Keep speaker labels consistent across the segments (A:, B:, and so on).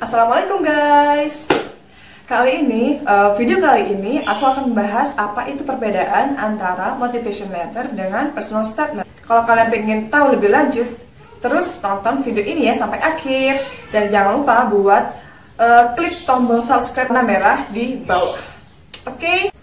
A: Assalamualaikum guys. Video kali ini aku akan membahas apa itu perbedaan antara motivation letter dengan personal statement. Kalau kalian pengen tahu lebih lanjut, terus tonton video ini ya sampai akhir. Dan jangan lupa buat klik tombol subscribe warna merah di bawah. Oke?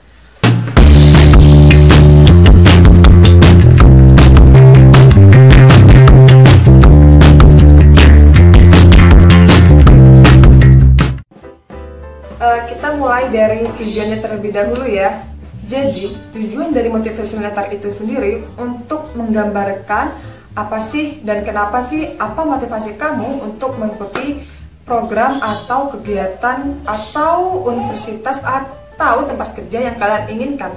A: Kita mulai dari tujuannya terlebih dahulu ya. Jadi, tujuan dari motivation letter itu sendiri untuk menggambarkan apa sih dan kenapa sih, apa motivasi kamu untuk mengikuti program atau kegiatan atau universitas atau tempat kerja yang kalian inginkan.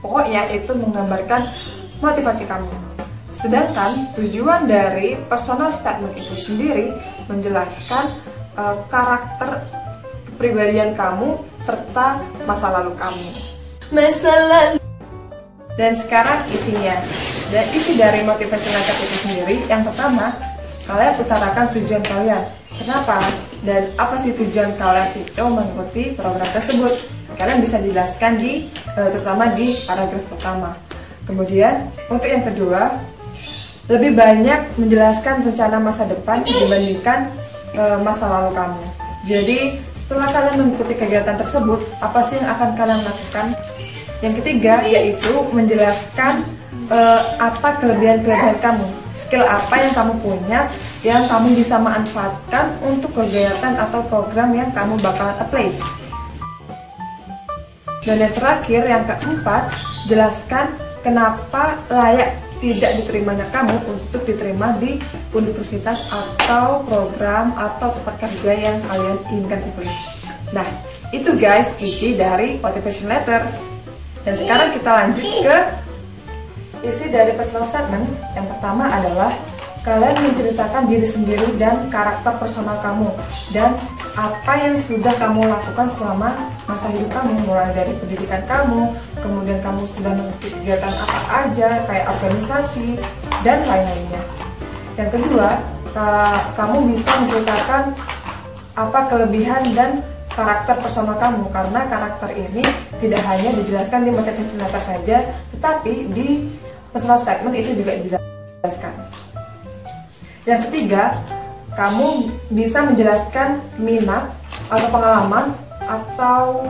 A: Pokoknya itu menggambarkan motivasi kamu. Sedangkan tujuan dari personal statement itu sendiri menjelaskan karakter kepribadian kamu serta masa lalu kamu. Dan sekarang isinya. Dan isi dari motivation letter itu sendiri, yang pertama, kalian utarakan tujuan kalian. Kenapa? Dan apa sih tujuan kalian itu mengikuti program tersebut? Kalian bisa jelaskan terutama di paragraf pertama. Kemudian, untuk yang kedua, lebih banyak menjelaskan rencana masa depan dibandingkan masa lalu kamu. Jadi, setelah kalian mengikuti kegiatan tersebut, apa sih yang akan kalian lakukan? Yang ketiga, yaitu menjelaskan apa kelebihan-kelebihan kamu. Skill apa yang kamu punya, yang kamu bisa manfaatkan untuk kegiatan atau program yang kamu bakalan apply. Dan yang terakhir, yang keempat, jelaskan kenapa layak tidak diterimanya kamu untuk diterima di universitas atau program atau tempat kerja yang kalian inginkan apply. Nah, itu guys isi dari motivation letter. Dan sekarang kita lanjut ke isi dari personal statement. Yang pertama adalah kalian menceritakan diri sendiri dan karakter personal kamu dan apa yang sudah kamu lakukan selama masa hidup kamu, mulai dari pendidikan kamu, kemudian kamu sudah mengikuti kegiatan apa aja kayak organisasi dan lain-lainnya. Yang kedua, kamu bisa menceritakan apa kelebihan dan karakter personal kamu, karena karakter ini tidak hanya dijelaskan di motivation letter saja, tetapi di personal statement itu juga dijelaskan. Yang ketiga, kamu bisa menjelaskan minat atau pengalaman atau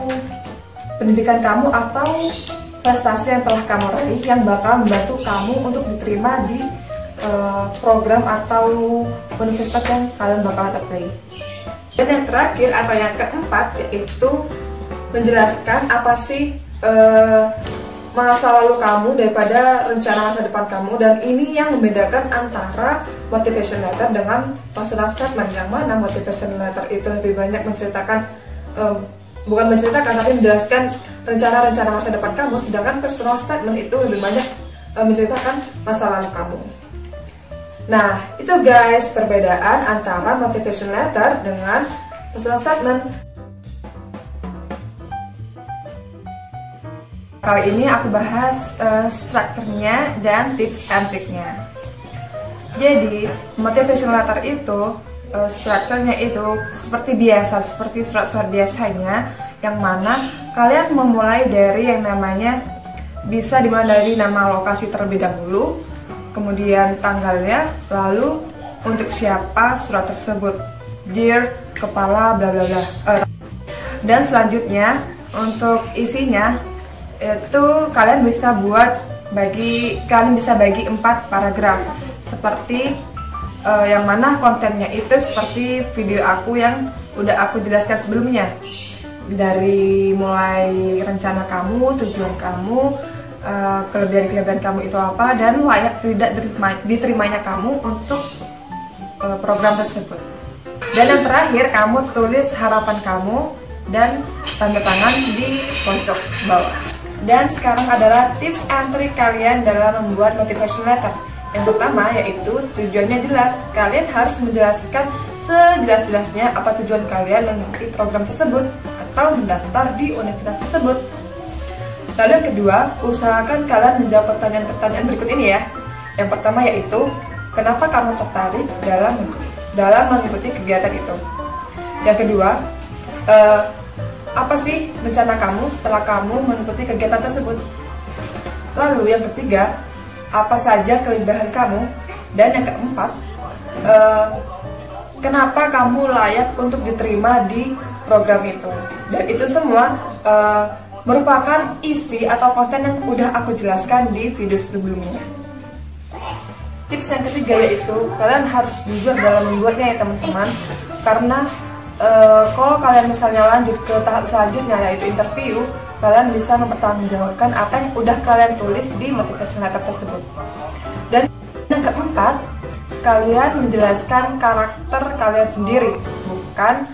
A: pendidikan kamu atau prestasi yang telah kamu raih yang bakal membantu kamu untuk diterima di program atau universitas yang kalian bakalan apply. Dan yang terakhir atau yang keempat yaitu menjelaskan apa sih masa lalu kamu daripada rencana masa depan kamu, dan ini yang membedakan antara motivation letter dengan personal statement, yang mana motivation letter itu lebih banyak menceritakan bukan menceritakan tapi menjelaskan rencana-rencana masa depan kamu, sedangkan personal statement itu lebih banyak menceritakan masa lalu kamu. Nah, itu guys perbedaan antara motivation letter dengan personal statement. Kali ini aku bahas strukturnya dan tips and triknya. Jadi, motivation letter itu strukturnya itu seperti biasa, seperti surat-surat biasanya, yang mana kalian memulai dari yang namanya bisa dimulai dari nama lokasi terlebih dahulu, kemudian tanggalnya, lalu untuk siapa surat tersebut, dear kepala bla bla bla. Dan selanjutnya untuk isinya itu kalian bisa bagi 4 paragraf, seperti yang mana kontennya itu seperti video aku yang udah aku jelaskan sebelumnya, dari mulai rencana kamu, tujuan kamu, kelebihan-kelebihan kamu itu apa, dan layak tidak diterimanya kamu untuk program tersebut. Dan yang terakhir, kamu tulis harapan kamu dan tanda tangan di pojok bawah. Dan sekarang adalah tips and trik kalian dalam membuat motivation letter. Yang pertama yaitu tujuannya jelas. Kalian harus menjelaskan sejelas-jelasnya apa tujuan kalian mengikuti program tersebut atau mendaftar di universitas tersebut. Lalu yang kedua, usahakan kalian menjawab pertanyaan-pertanyaan berikut ini ya. Yang pertama yaitu, kenapa kamu tertarik dalam mengikuti kegiatan itu? Yang kedua, apa sih rencana kamu setelah kamu mengikuti kegiatan tersebut? Lalu yang ketiga, apa saja kelebihan kamu? Dan yang keempat, kenapa kamu layak untuk diterima di program itu? Dan itu semua merupakan isi atau konten yang udah aku jelaskan di video sebelumnya. Tips yang ketiga yaitu kalian harus jujur dalam membuatnya ya teman-teman. Karena kalau kalian misalnya lanjut ke tahap selanjutnya yaitu interview, kalian bisa mempertanggungjawabkan apa yang udah kalian tulis di motivation letter tersebut. Dan yang keempat, kalian menjelaskan karakter kalian sendiri, bukan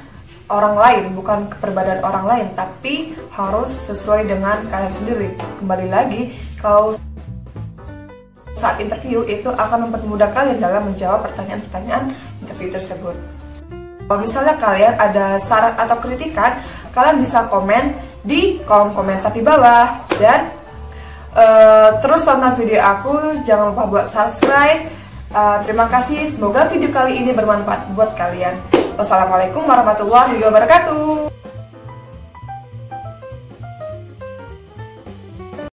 A: orang lain, bukan kepribadian orang lain, tapi harus sesuai dengan kalian sendiri. Kembali lagi, kalau saat interview itu akan mempermudah kalian dalam menjawab pertanyaan-pertanyaan interview tersebut. Kalau misalnya kalian ada saran atau kritikan, kalian bisa komen di kolom komentar di bawah. Dan terus tonton video aku, jangan lupa buat subscribe. Terima kasih, semoga video kali ini bermanfaat buat kalian. Wassalamualaikum warahmatullahi wabarakatuh.